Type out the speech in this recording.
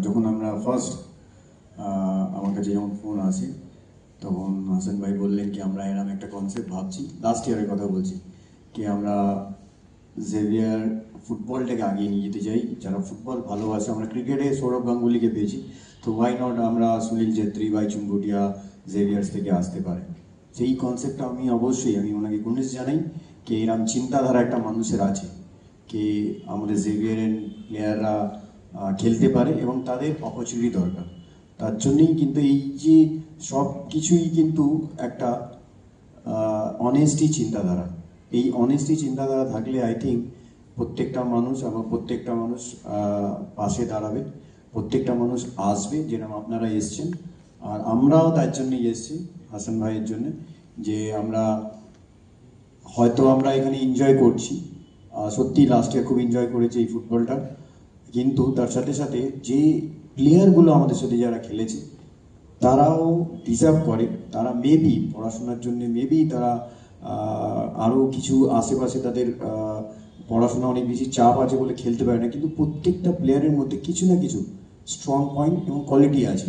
যখন আমরা ফার্স্ট আমার কাছে যখন ফোন আসে তখন হাসান ভাই বললেন কি আমরা এরকম একটা কনসেপ্ট ভাবছি, লাস্ট ইয়ারের কথা বলছি, কি আমরা জেভিয়ার ফুটবলটাকে আগিয়ে নিয়ে যেতে চাই। যারা ফুটবল ভালোবাসে, আমরা ক্রিকেটে সৌরভ গাঙ্গুলিকে পেয়েছি, তো ওয়াই নট আমরা সুনীল ছেত্রী, বাইচুং ভুটিয়া জেভিয়ার্স থেকে আসতে পারে। সেই কনসেপ্টটা আমি ওনাকে গুণেশ জানাই কি এরকম চিন্তাধারা একটা মানুষের আছে, কি আমাদের জেভিয়ারের প্লেয়াররা খেলতে পারে এবং তাদের অপরচুনিটি দরকার। তার জন্যই কিন্তু এই যে সব কিছুই কিন্তু একটা অনেস্টি চিন্তাধারা, এই অনেস্টি চিন্তাধারা থাকলে আই থিঙ্ক প্রত্যেকটা মানুষ পাশে দাঁড়াবে, প্রত্যেকটা মানুষ আসবে, যেরকম আপনারা এসছেন। আর আমরাও তার জন্যই এসছি হাসান ভাইয়ের জন্য, যে আমরা এখানে এনজয় করছি, সত্যি লাস্ট ইয়ার খুব এনজয় করেছি এই ফুটবলটা, কিন্তু তার সাথে সাথে যে প্লেয়ারগুলো আমাদের সাথে যারা খেলেছে তারাও ডিজার্ভ করে। তারা মেবি পড়াশোনার জন্য, মেবি তারা আরও কিছু আশেপাশে তাদের পড়াশোনা অনেক বেশি চাপ আছে বলে খেলতে পারে না, কিন্তু প্রত্যেকটা প্লেয়ারের মধ্যে কিছু না কিছু স্ট্রং পয়েন্ট এবং কোয়ালিটি আছে।